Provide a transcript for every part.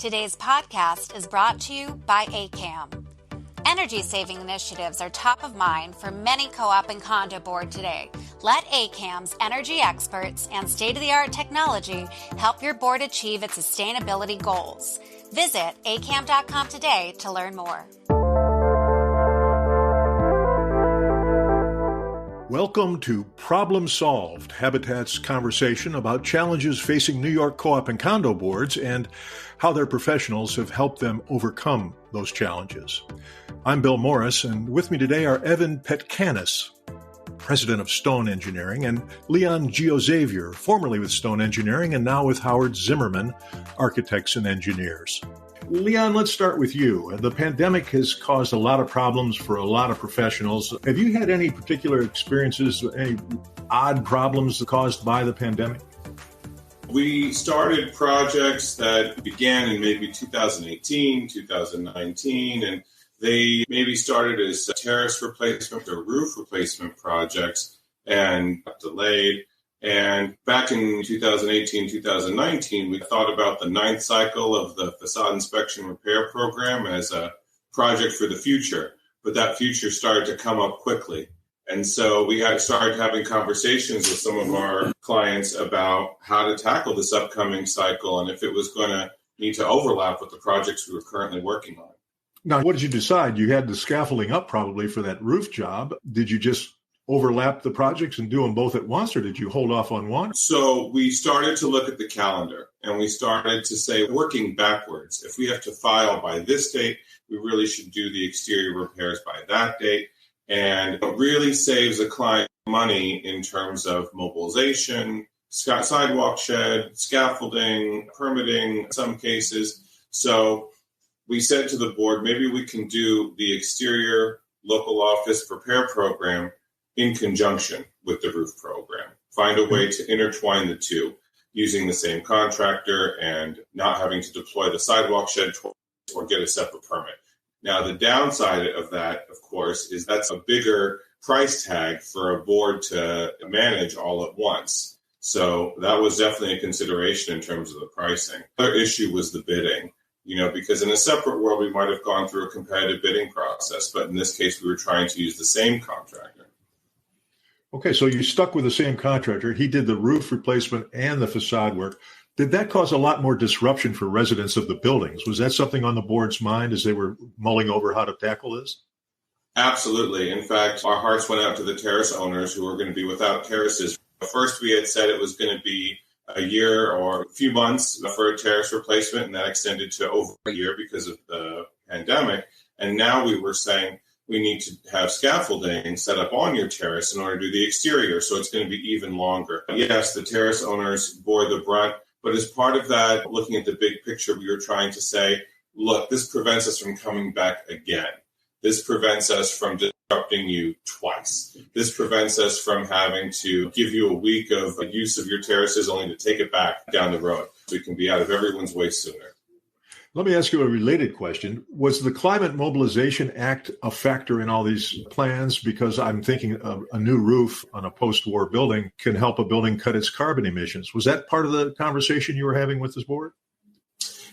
Today's podcast is brought to you by ACAM. Energy-saving initiatives are top of mind for many co-op and condo board today. Let ACAM's energy experts and state-of-the-art technology help your board achieve its sustainability goals. Visit acam.com today to learn more. Welcome to Problem Solved, Habitat's conversation about challenges facing New York co-op and condo boards and how their professionals have helped them overcome those challenges. I'm Bill Morris, and with me today are Evan Petkanas, president of Stone Engineering, and Leon Geoxavier, formerly with Stone Engineering and now with Howard Zimmerman Architects and Engineers. Leon, let's start with you. The pandemic has caused a lot of problems for a lot of professionals. Have you had any particular experiences, any odd problems caused by the pandemic? We started projects that began in maybe 2018, 2019, and they maybe started as terrace replacement or roof replacement projects and got delayed. And back in 2018, 2019, we thought about the ninth cycle of the facade inspection repair program as a project for the future. But that future started to come up quickly. And so we started having conversations with some of our clients about how to tackle this upcoming cycle and if it was going to need to overlap with the projects we were currently working on. Now, what did you decide? You had the scaffolding up probably for that roof job. Did you just overlap the projects and do them both at once, or did you hold off on one? So we started to look at the calendar and we started to say, working backwards, if we have to file by this date, we really should do the exterior repairs by that date. And it really saves a client money in terms of mobilization, sidewalk shed, scaffolding, permitting in some cases. So we said to the board, maybe we can do the exterior local office repair program in conjunction with the roof program. Find a way to intertwine the two using the same contractor and not having to deploy the sidewalk shed twice or get a separate permit. Now, the downside of that, of course, is that's a bigger price tag for a board to manage all at once. So that was definitely a consideration in terms of the pricing. The other issue was the bidding, because in a separate world, we might have gone through a competitive bidding process. But in this case, we were trying to use the same contractor. Okay, so you stuck with the same contractor. He did the roof replacement and the facade work. Did that cause a lot more disruption for residents of the buildings? Was that something on the board's mind as they were mulling over how to tackle this? Absolutely. In fact, our hearts went out to the terrace owners who were going to be without terraces. First, we had said it was going to be a year or a few months for a terrace replacement, and that extended to over a year because of the pandemic. And now we were saying, we need to have scaffolding set up on your terrace in order to do the exterior, so it's going to be even longer. Yes, the terrace owners bore the brunt, but as part of that, looking at the big picture, we were trying to say, look, this prevents us from coming back again. This prevents us from disrupting you twice. This prevents us from having to give you a week of use of your terraces only to take it back down the road so we can be out of everyone's way sooner. Let me ask you a related question. Was the Climate Mobilization Act a factor in all these plans? Because I'm thinking a new roof on a post-war building can help a building cut its carbon emissions. Was that part of the conversation you were having with this board?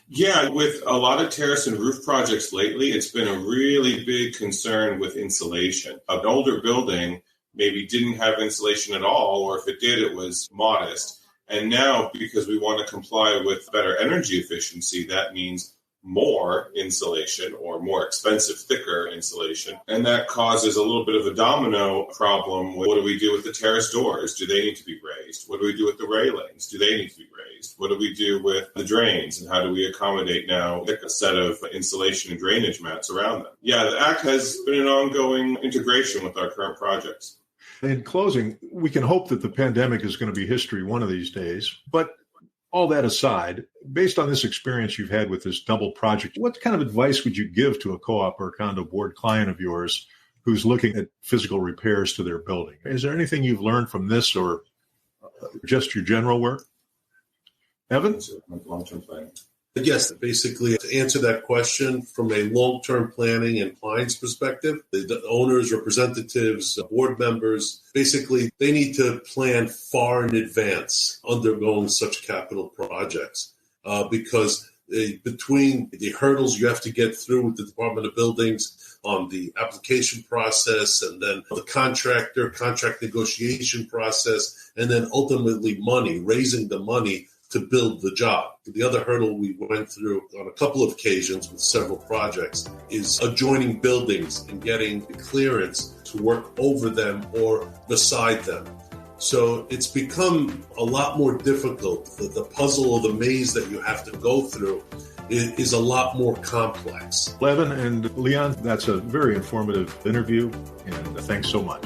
Yeah, with a lot of terrace and roof projects lately, it's been a really big concern with insulation. An older building maybe didn't have insulation at all, or if it did, it was modest. And now, because we want to comply with better energy efficiency, that means more insulation or more expensive, thicker insulation. And that causes a little bit of a domino problem. What do we do with the terrace doors? Do they need to be raised? What do we do with the railings? Do they need to be raised? What do we do with the drains? And how do we accommodate now a set of insulation and drainage mats around them? Yeah, the Act has been an ongoing integration with our current projects. In closing, we can hope that the pandemic is going to be history one of these days. But all that aside, based on this experience you've had with this double project, what kind of advice would you give to a co-op or condo board client of yours who's looking at physical repairs to their building? Is there anything you've learned from this or just your general work? Evan? Long-term planning. Yes, basically to answer that question from a long-term planning and client's perspective, the owners, representatives, board members, basically they need to plan far in advance undergoing such capital projects because between the hurdles you have to get through with the Department of Buildings on the application process, and then the contract negotiation process, and then ultimately raising the money to build the job. The other hurdle we went through on a couple of occasions with several projects is adjoining buildings and getting the clearance to work over them or beside them. So it's become a lot more difficult. The puzzle or the maze that you have to go through is a lot more complex. Evan and Leon, that's a very informative interview, and thanks so much.